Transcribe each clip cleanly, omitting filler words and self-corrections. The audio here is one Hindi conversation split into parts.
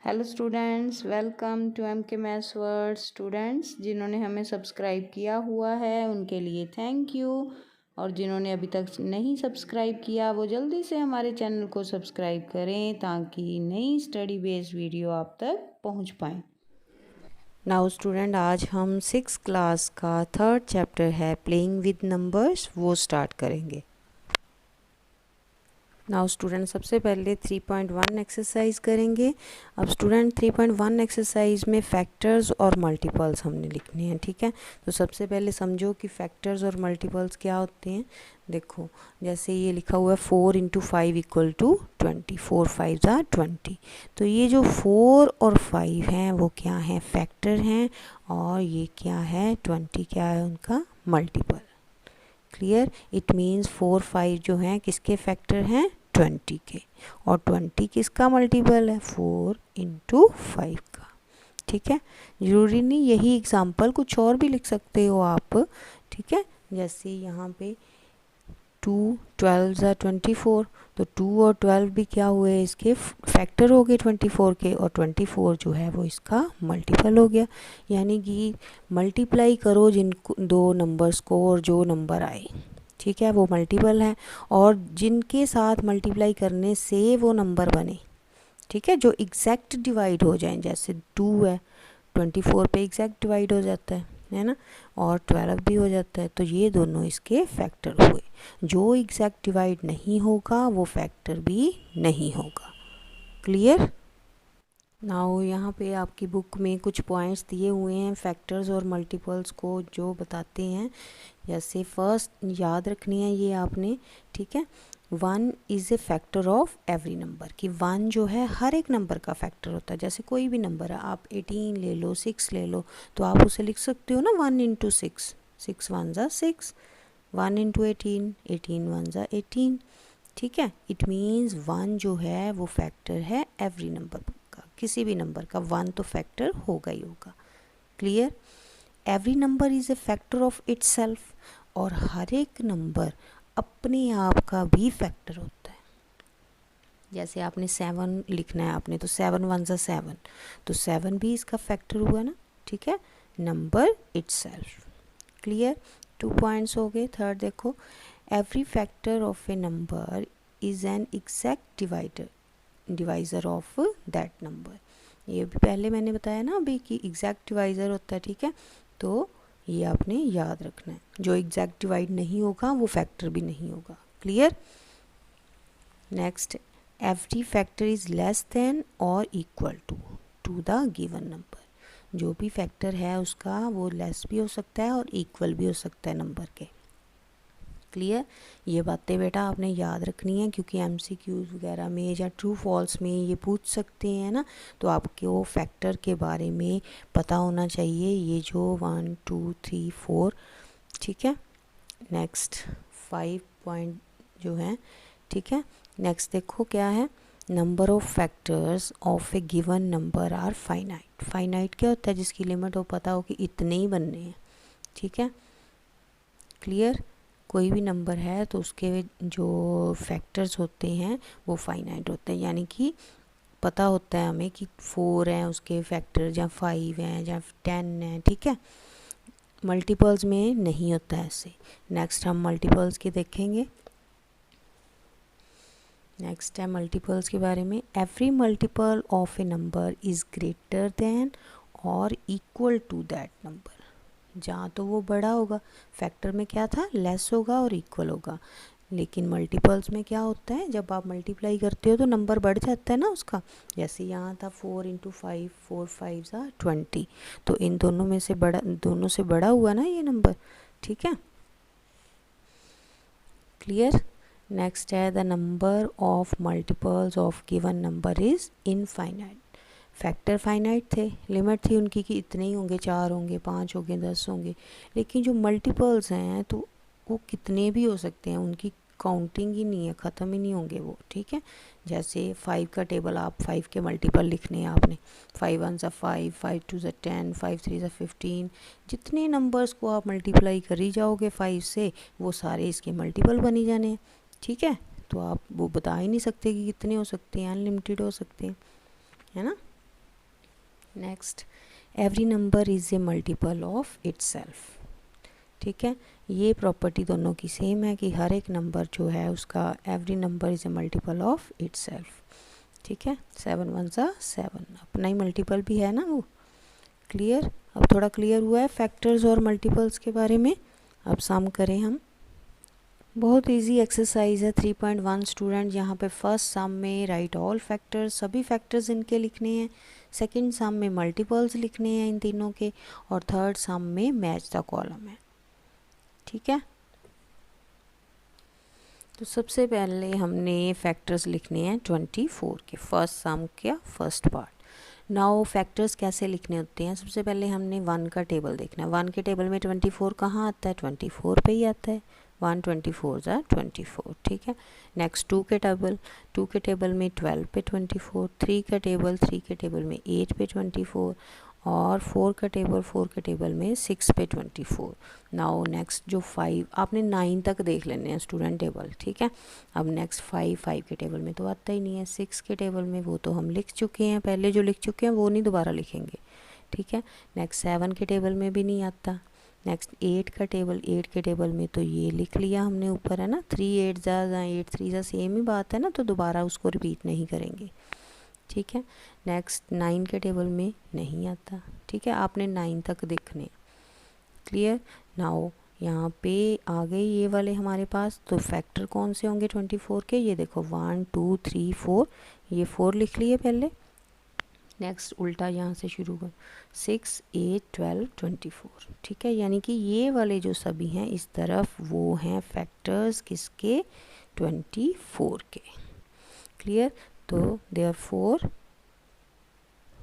Hello students, welcome to M K maths world. Students जिन्होंने हमें सब्सक्राइब किया हुआ है उनके लिए थैंक यू, और जिन्होंने अभी तक नहीं सब्सक्राइब किया वो जल्दी से हमारे चैनल को सब्सक्राइब करें ताकि नई स्टडी बेस्ड वीडियो आप तक पहुंच पाएँ। नाउ स्टूडेंट, आज हम 6 क्लास का थर्ड चैप्टर है प्लेइंग विद नंबर्स, वो स्टार्ट करेंगे। नाउ स्टूडेंट, सबसे पहले 3.1 एक्सरसाइज करेंगे। अब स्टूडेंट 3.1 एक्सरसाइज में फैक्टर्स और मल्टीपल्स हमने लिखने हैं, ठीक है। तो सबसे पहले समझो कि फैक्टर्स और मल्टीपल्स क्या होते हैं। देखो, जैसे ये लिखा हुआ है 4 × 5 = 20, 4 5 = 20। तो ये जो 4 और 5 हैं वो क्या हैं, फैक्टर हैं, और ये क्या है, 20 क्या है उनका मल्टीपल। क्लियर? इट मीन्स 4 5 जो हैं किसके फैक्टर हैं, 20 के, और 20 किसका मल्टीपल है, 4 × 5 का। ठीक है, ज़रूरी नहीं यही एग्जाम्पल, कुछ और भी लिख सकते हो आप। ठीक है, जैसे यहाँ पे 2 12 = 24, तो 2 और 12 भी क्या हुए, इसके फैक्टर हो गए 24 के, और 24 जो है वो इसका मल्टीपल हो गया। यानी कि मल्टीप्लाई करो जिनको दो नंबर्स को, और जो नंबर आए, ठीक है, वो मल्टीपल है, और जिनके साथ मल्टीप्लाई करने से वो नंबर बने, ठीक है, जो एग्जैक्ट डिवाइड हो जाएं। जैसे 2 है, 24 पे एग्जैक्ट डिवाइड हो जाता है ना, और 12 भी हो जाता है, तो ये दोनों इसके फैक्टर हुए। जो एग्जैक्ट डिवाइड नहीं होगा वो फैक्टर भी नहीं होगा। क्लियर? नाउ यहाँ पे आपकी बुक में कुछ पॉइंट्स दिए हुए हैं फैक्टर्स और मल्टीपल्स को, जो बताते हैं। जैसे फर्स्ट याद रखनी है ये आपने, ठीक है। 1 is a factor of every number, कि 1 जो है हर एक नंबर का फैक्टर होता है। जैसे कोई भी नंबर है, आप 18 ले लो, 6 ले लो, तो आप उसे लिख सकते हो ना 1 × 6, 6 1 = 6, 1 × 18, 18 1 = 18। ठीक है, इट मीन्स 1 जो है वो फैक्टर है एवरी नंबर का, किसी भी नंबर का 1 तो फैक्टर होगा ही होगा। Clear? Every number is a factor of itself, और हर एक नंबर अपने आप का भी फैक्टर होता है। जैसे आपने 7 लिखना है आपने, तो 7 1 = 7, तो 7 भी इसका फैक्टर हुआ ना, ठीक है, नंबर इटसेल्फ। क्लियर? 2 पॉइंट्स हो गए। थर्ड देखो, every factor of A number is an exact divisor of that number. ये भी पहले मैंने बताया ना अभी कि एग्जैक्ट डिवाइज़र होता है, ठीक है, तो ये आपने याद रखना है। जो एग्जैक्ट डिवाइड नहीं होगा वो फैक्टर भी नहीं होगा। Clear? Next, every factor is less than और equal to the given number. जो भी फैक्टर है उसका वो लेस भी हो सकता है और इक्वल भी हो सकता है नंबर के। क्लियर? ये बातें बेटा आपने याद रखनी है, क्योंकि MCQs वगैरह में या ट्रू फॉल्स में ये पूछ सकते हैं ना, तो आपको फैक्टर के बारे में पता होना चाहिए। ये जो 1 2 3 4, ठीक है। नेक्स्ट 5 पॉइंट जो है, ठीक है। नेक्स्ट देखो क्या है, number of factors of a given number are finite. Finite क्या होता है, जिसकी लिमिट हो पता हो कि इतने ही बनने हैं, ठीक है। क्लियर? कोई भी नंबर है तो उसके जो फैक्टर्स होते हैं वो फाइनाइट होते हैं, यानी कि पता होता है हमें कि 4 हैं उसके फैक्टर, या 5 हैं, या 10 हैं, ठीक है। मल्टीपल्स में नहीं होता है ऐसे। नेक्स्ट हम मल्टीपल्स के देखेंगे। नेक्स्ट है मल्टीपल्स के बारे में। Every multiple of A number is greater than और इक्वल टू दैट नंबर। जहाँ तो वो बड़ा होगा, फैक्टर में क्या था, लेस होगा और इक्वल होगा, लेकिन मल्टीपल्स में क्या होता है, जब आप मल्टीप्लाई करते हो तो नंबर बढ़ जाता है ना उसका। जैसे यहाँ था 4 × 5, 4 5 = 20, तो इन दोनों में से दोनों से बड़ा हुआ ना ये नंबर, ठीक है। क्लियर? नेक्स्ट है, the number of multiples of given number is infinite. Factor finite थे, लिमिट थी उनकी कि इतने ही होंगे, 4 होंगे, 5 होंगे, 10 होंगे, लेकिन जो मल्टीपल्स हैं तो वो कितने भी हो सकते हैं, उनकी काउंटिंग ही नहीं है, ख़त्म ही नहीं होंगे वो, ठीक है। जैसे 5 का टेबल, आप 5 के मल्टीपल लिखने हैं आपने, 5 1 = 5, 5 2 = 10, 5 3 = 15। जितने नंबर्स को आप मल्टीप्लाई करी जाओगे 5 से, वो सारे इसके मल्टीपल बनी जाने हैं, ठीक है। तो आप वो बता ही नहीं सकते कि कितने हो सकते हैं, अनलिमिटेड हो सकते हैं, है ना। Next, every number is a multiple of itself. ठीक है, ये प्रॉपर्टी दोनों की सेम है कि हर एक नंबर जो है उसका every number is a multiple of itself. ठीक है, 7 1 7 अपना ही मल्टीपल भी है ना वो। क्लियर, अब थोड़ा क्लियर हुआ है फैक्टर्स और मल्टीपल्स के बारे में। अब सम करें हम। बहुत इजी एक्सरसाइज है 3.1 स्टूडेंट। यहाँ पे फर्स्ट सम में राइट ऑल फैक्टर्स, सभी फैक्टर्स इनके लिखने हैं। सेकंड सम में मल्टीपल्स लिखने हैं इन तीनों के, और थर्ड सम में मैच द कॉलम है। ठीक है, तो सबसे पहले हमने फैक्टर्स लिखने हैं 24 के, फर्स्ट सम का फर्स्ट पार्ट। नाउ फैक्टर्स कैसे लिखने होते हैं, सबसे पहले हमने 1 का टेबल देखना है। 1 के टेबल में 24 कहाँ आता है, 24 पे ही आता है। 1 24 24। ठीक है, नेक्स्ट 2 के टेबल में 12 पे 24, 3 के टेबल में 8 पे 24, और 4 का टेबल में 6 पे 24। नाउ नेक्स्ट जो 5, आपने 9 तक देख लेने हैं स्टूडेंट टेबल। ठीक है, अब नेक्स्ट 5 के टेबल में तो आता ही नहीं है। 6 के टेबल में वो तो हम लिख चुके हैं, पहले जो लिख चुके हैं वो नहीं दोबारा लिखेंगे। ठीक है, नेक्स्ट 7 के टेबल में भी नहीं आता। नेक्स्ट 8 के टेबल में तो ये लिख लिया हमने ऊपर, है ना, 3 8 जा 8 3 जा, सेम ही बात है ना, तो दोबारा उसको रिपीट नहीं करेंगे। ठीक है, नेक्स्ट 9 के टेबल में नहीं आता। ठीक है, आपने 9 तक देखने। क्लियर, नाउ यहाँ पे आ गए ये वाले हमारे पास। तो फैक्टर कौन से होंगे 24 के, ये देखो 1 2 3 4, ये 4 लिख लिए पहले। नेक्स्ट उल्टा यहाँ से शुरू कर, 6 8 12 24। ठीक है, यानी कि ये वाले जो सभी हैं इस तरफ वो हैं फैक्टर्स किसके, 24 के। क्लियर, तो therefore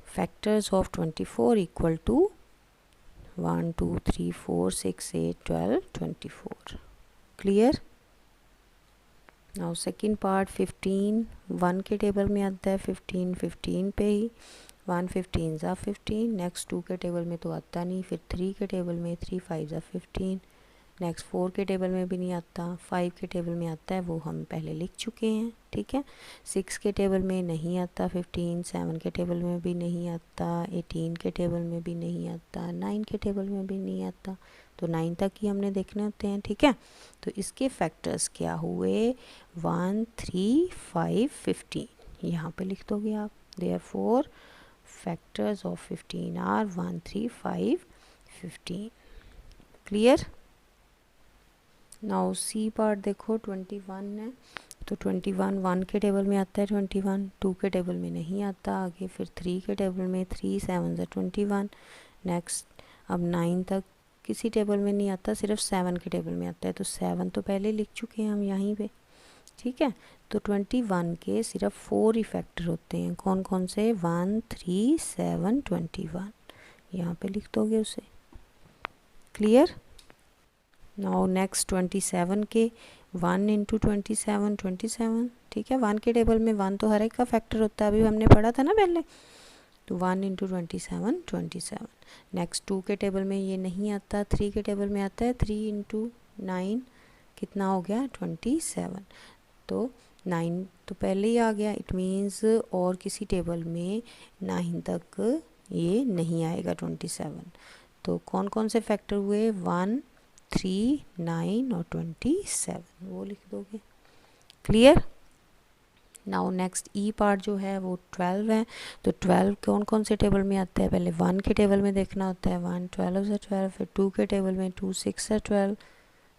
factors of 24 equal to 1 2 3 4 6 8 12 24। Clear, now second part 15, 1 के टेबल में आता है 15 15 पे ही, 1 15 जा 15। नेक्स्ट 2 के टेबल में तो आता नहीं, फिर 3 के टेबल में 3 5 जा 15। नेक्स्ट 4 के टेबल में भी नहीं आता, 5 के टेबल में आता है, वो हम पहले लिख चुके हैं। ठीक है, 6 के टेबल में नहीं आता 15, 7 के टेबल में भी नहीं आता, 18 के टेबल में भी नहीं आता, 9 के टेबल में भी नहीं आता। तो 9 तक ही हमने देखने होते हैं। ठीक है, तो इसके फैक्टर्स क्या हुए, 1 3 5 15, यहाँ पे लिख दोगे आप। Therefore factors of 15 are 1 3 5 15। Clear, now C part देखो 21 है, तो 21 1 के टेबल में आता है 21, 2 के टेबल में नहीं आता आगे, फिर 3 के टेबल में 3 7 जा 21। नेक्स्ट अब 9 तक किसी टेबल में नहीं आता, सिर्फ 7 के टेबल में आता है, तो 7 तो पहले लिख चुके हैं हम यहीं पे। ठीक है, तो 21 के सिर्फ 4 ही फैक्टर होते हैं, कौन कौन से, 1 3 7 21, यहाँ पे लिख दोगे उसे। क्लियर, नाउ नेक्स्ट 27 के 1 इंटू 27 27। ठीक है, 1 के टेबल में 1 तो हर एक का फैक्टर होता है, अभी हमने पढ़ा था ना पहले, तो 1 इंटू 27 27। नेक्स्ट 2 के टेबल में ये नहीं आता, 3 के टेबल में आता है, 3 इंटू 9 कितना हो गया 27। तो 9 तो पहले ही आ गया, इट मीन्स और किसी टेबल में 9 तक ये नहीं आएगा 27। तो कौन कौन से फैक्टर हुए, 1 3 9 और 27, वो लिख दोगे। क्लियर, नाउ नेक्स्ट ई पार्ट जो है वो 12 है, तो 12 कौन कौन से टेबल में आता है, पहले 1 के टेबल में देखना होता है, 1 12 से 12, फिर 2 के टेबल में 2 6 से 12,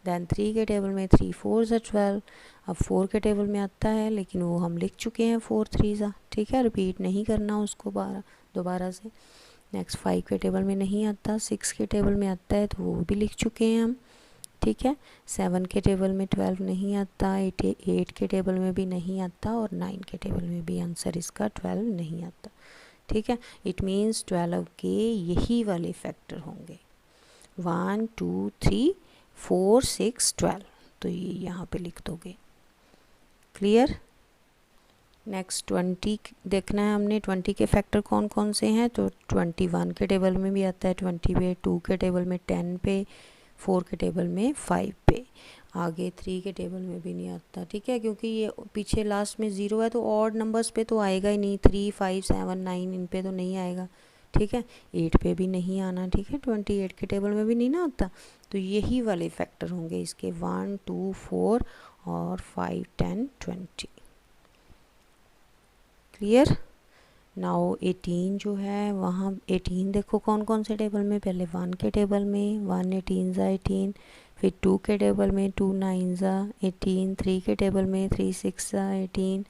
दैन 3 के टेबल में 3 4 से 12। अब 4 के टेबल में आता है, लेकिन वो हम लिख चुके हैं 4 3 सा। ठीक है, रिपीट नहीं करना उसको दोबारा से। नेक्स्ट 5 के टेबल में नहीं आता, 6 के टेबल में आता है, तो वो भी लिख चुके हैं हम। ठीक है, 7 के टेबल में 12 नहीं आता, 8 के टेबल में भी नहीं आता, और 9 के टेबल में भी आंसर इसका 12 नहीं आता। ठीक है, इट मीन्स 12 के यही वाले फैक्टर होंगे, 1 2 3 4 6 12, तो ये यहाँ पे लिख दोगे। क्लियर, नेक्स्ट 20 देखना है हमने, 20 के फैक्टर कौन कौन से हैं, तो 21 के टेबल में भी आता है 20 पे, 2 के टेबल में 10 पे, 4 के टेबल में 5 पे, आगे 3 के टेबल में भी नहीं आता। ठीक है, क्योंकि ये पीछे लास्ट में 0 है, तो ऑड नंबर्स पे तो आएगा ही नहीं, 3 5 7 9 इन पे तो नहीं आएगा, ठीक है। 8 पे भी नहीं आना, ठीक है, 28 के टेबल में भी नहीं ना आता। तो यही वाले फैक्टर होंगे इसके 1, 2, 4 और 5, 10, 20। क्लियर। नाउ 18 जो है वहाँ 18 देखो कौन कौन से टेबल में, पहले 1 के टेबल में 1 18 ज़ा 18, फिर 2 के टेबल में 2 9 ज़ा 18, 3 के टेबल में 3 6 ज़ा 18,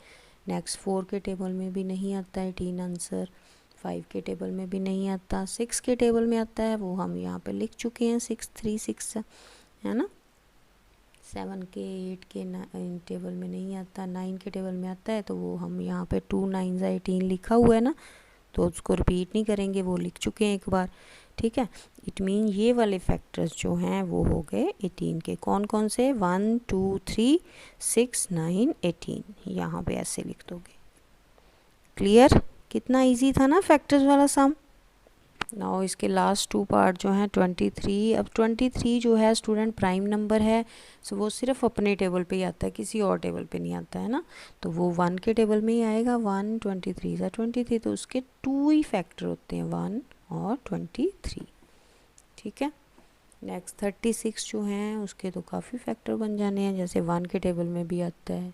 नेक्स्ट 4 के टेबल में भी नहीं आता 18 आंसर, 5 के टेबल में भी नहीं आता, 6 के टेबल में आता है वो हम यहाँ पे लिख चुके हैं 6 3 6 है ना। 7 के 8 के टेबल में नहीं आता, 9 के टेबल में आता है तो वो हम यहाँ पे 2 9 ज़ा 18 लिखा हुआ है ना, तो उसको रिपीट नहीं करेंगे, वो लिख चुके हैं एक बार, ठीक है। इट मीन ये वाले फैक्टर्स जो हैं वो हो गए 18 के, कौन कौन से, 1 2 3 6 9 18, यहाँ पे ऐसे लिख दोगे। क्लियर। कितना इजी था ना फैक्टर्स वाला सम। नाउ इसके लास्ट 2 पार्ट जो हैं 23। अब 23 जो है स्टूडेंट प्राइम नंबर है, सो वो सिर्फ अपने टेबल पे ही आता है, किसी और टेबल पे नहीं आता है ना, तो वो 1 के टेबल में ही आएगा। 1 23 ज़ा 23, तो उसके 2 ही फैक्टर होते हैं 1 और 23, ठीक है। नेक्स्ट 36 जो हैं उसके तो काफ़ी फैक्टर बन जाने हैं, जैसे 1 के टेबल में भी आता है,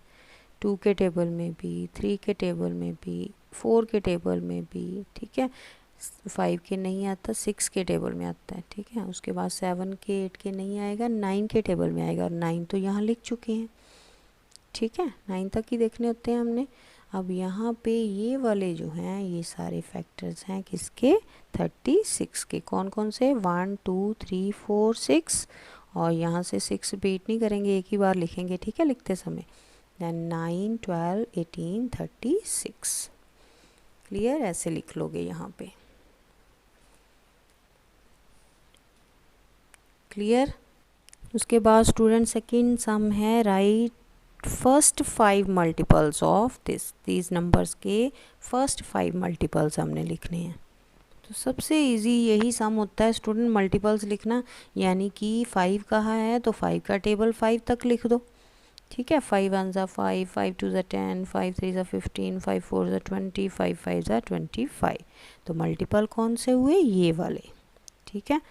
2 के टेबल में भी, 3 के टेबल में भी, 4 के टेबल में भी, ठीक है। 5 के नहीं आता, 6 के टेबल में आता है, ठीक है। उसके बाद 7 के 8 के नहीं आएगा, 9 के टेबल में आएगा, और 9 तो यहाँ लिख चुके हैं, ठीक है, 9 तक ही देखने होते हैं हमने। अब यहाँ पे ये वाले जो हैं ये सारे फैक्टर्स हैं किसके, 36 के, कौन कौन से, 1 2 3 4 6, और यहाँ से 6 रिपीट नहीं करेंगे, एक ही बार लिखेंगे, ठीक है, लिखते समय। देन 9 12 18 36। क्लियर, ऐसे लिख लोगे यहाँ पे। क्लियर। उसके बाद स्टूडेंट सेकंड सम है, right first 5 multiples of these numbers के फर्स्ट 5 मल्टीपल्स हमने लिखने हैं। तो सबसे इजी यही सम होता है स्टूडेंट, मल्टीपल्स लिखना, यानी कि 5 कहाँ है तो 5 का टेबल 5 तक लिख दो, ठीक है। 5 1 ज़ा 5, 5 2 ज़ा 10, 5 3 ज़ा 15, 5 4 ज़ा 20, 5 5 ज़ा 25। तो मल्टीपल कौन से हुए, ये वाले, ठीक है,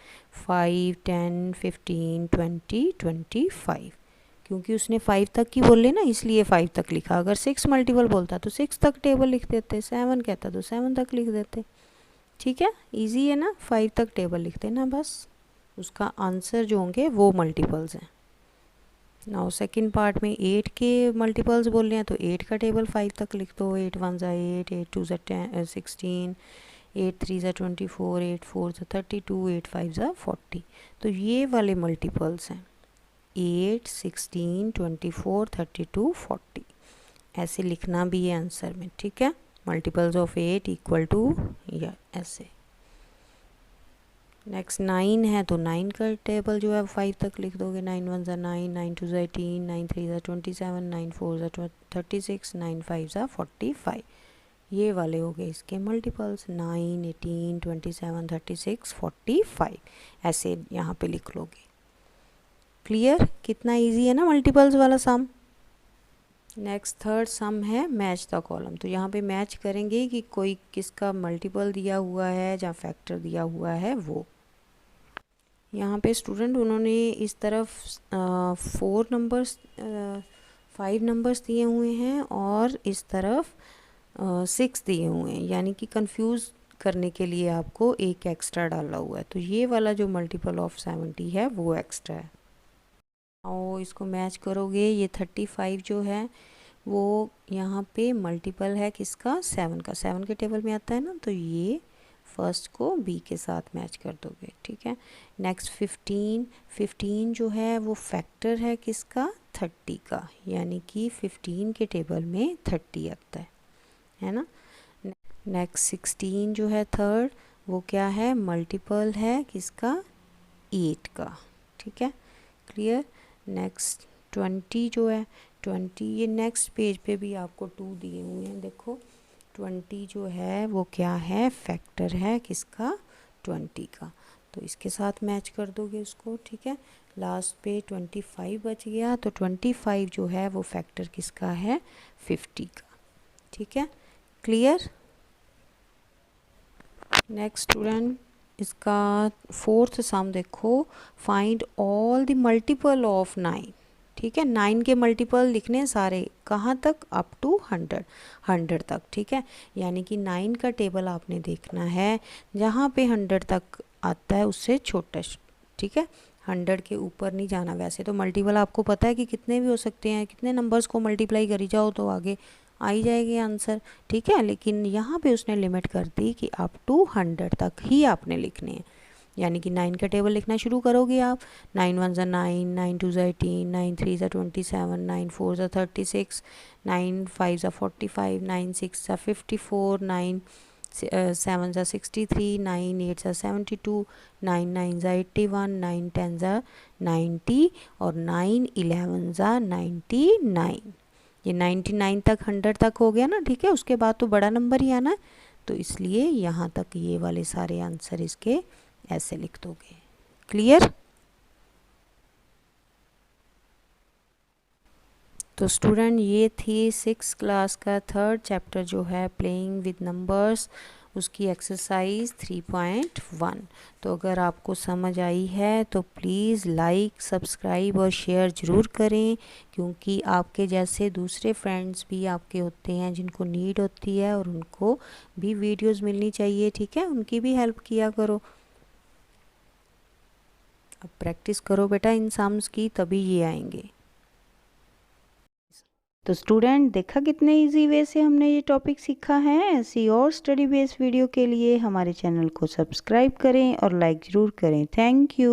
5 10 15 20 25, क्योंकि उसने 5 तक की बोले ना इसलिए 5 तक लिखा। अगर 6 मल्टीपल बोलता तो 6 तक टेबल लिख देते, 7 कहता तो 7 तक लिख देते, ठीक है, इजी है ना, 5 तक टेबल लिखते ना बस, उसका आंसर जो होंगे वो मल्टीपल्स हैं। नाउ सेकंड पार्ट में 8 के मल्टीपल्स बोल रहे हैं, तो 8 का टेबल 5 तक लिख दो, 8 1 ज़ा 8, 8 2 ज़ा 16, 8 3 ज़ा 24, 8 4 ज़ा 32, 8 5 ज़ा 40। तो ये वाले मल्टीपल्स हैं 8 16 24 32 40, ऐसे लिखना भी है आंसर में, ठीक है। मल्टीपल्स ऑफ 8 इक्वल टू, या ऐसे। नेक्स्ट 9 है, तो 9 का टेबल जो है 5 तक लिख दोगे, 9 1 ज़ा 9, 9 2 ज़ा 18, 9 3 ज़ा 27, 9 4 ज़ा 36, 9 5 ज़ा 45। ये वाले हो गए इसके मल्टीपल्स, 9 18 27 36 45, ऐसे यहाँ पे लिख लोगे। क्लियर, कितना इजी है ना मल्टीपल्स वाला सम। नेक्स्ट थर्ड सम है मैच द कॉलम, तो यहाँ पे मैच करेंगे कि कोई किसका मल्टीपल दिया हुआ है या फैक्टर दिया हुआ है वो। यहाँ पे स्टूडेंट उन्होंने इस तरफ 4 नंबर्स 5 नंबर्स दिए हुए हैं और इस तरफ 6 दिए हुए हैं, यानी कि कंफ्यूज करने के लिए आपको एक एक्स्ट्रा डाला हुआ है, तो ये वाला जो मल्टीपल ऑफ 70 है वो एक्स्ट्रा है। और इसको मैच करोगे, ये 35 जो है वो यहाँ पे मल्टीपल है किसका, 7 का, 7 के टेबल में आता है ना, तो ये फर्स्ट को बी के साथ मैच कर दोगे, ठीक है। नेक्स्ट 15 जो है वो फैक्टर है किसका, 30 का, यानी कि 15 के टेबल में 30 आता है ना। नेक्स्ट 16 जो है थर्ड, वो क्या है, मल्टीपल है किसका, 8 का, ठीक है। क्लियर। नेक्स्ट 20 जो है, 20 ये नेक्स्ट पेज पे भी आपको 2 दिए हुए हैं, देखो 20 जो है वो क्या है, फैक्टर है किसका, 20 का, तो इसके साथ मैच कर दोगे उसको, ठीक है। लास्ट पे 25 बच गया, तो 25 जो है वो फैक्टर किसका है, 50 का, ठीक है। क्लियर। नेक्स्ट स्टूडेंट, इसका फोर्थ सम देखो, find all the multiple of 9। ठीक है, 9 के मल्टीपल लिखने हैं सारे, कहाँ तक, अप टू 100 तक। ठीक है, यानी कि 9 का टेबल आपने देखना है जहाँ पे 100 तक आता है उससे छोटा। ठीक है, 100 के ऊपर नहीं जाना। वैसे तो मल्टीपल आपको पता है कि कितने भी हो सकते हैं, कितने नंबर्स को मल्टीप्लाई करी जाओ तो आगे आ ही जाएगी आंसर। ठीक है, लेकिन यहाँ पे उसने लिमिट कर दी कि अप टू 100 तक ही आपने लिखने हैं। यानी कि 9 का टेबल लिखना शुरू करोगे आप, 9 वन ज़ा 9, 9 टू ज़ा 18, 9 थ्री ज़ा 27, 9 फोर ज़ा 36, 9 फाइव ज़ा 45, 9 सिक्स ज़ा 54, 9 7 ज़ा 63, 9 8 ज़ा 72, 9 9 ज़ा 81, 9 10 ज़ा 90 और 9 11 ज़ा 99। ये 99 तक 100 तक हो गया ना। ठीक है, उसके बाद तो बड़ा नंबर ही आना है, तो इसलिए यहाँ तक ये वाले सारे आंसर इसके ऐसे लिख दोगे। क्लियर? तो स्टूडेंट ये थी 6th क्लास का 3rd चैप्टर जो है प्लेइंग विद नंबर्स, उसकी एक्सरसाइज 3.1। तो अगर आपको समझ आई है तो प्लीज़ लाइक, सब्सक्राइब और शेयर ज़रूर करें, क्योंकि आपके जैसे दूसरे फ्रेंड्स भी आपके होते हैं जिनको नीड होती है और उनको भी वीडियोस मिलनी चाहिए। ठीक है, उनकी भी हेल्प किया करो। अब प्रैक्टिस करो बेटा इन सम्स की, तभी ये आएंगे। तो स्टूडेंट देखा कितने इजी वे से हमने ये टॉपिक सीखा है। ऐसी और स्टडी बेस्ड वीडियो के लिए हमारे चैनल को सब्सक्राइब करें और लाइक ज़रूर करें। Thank you.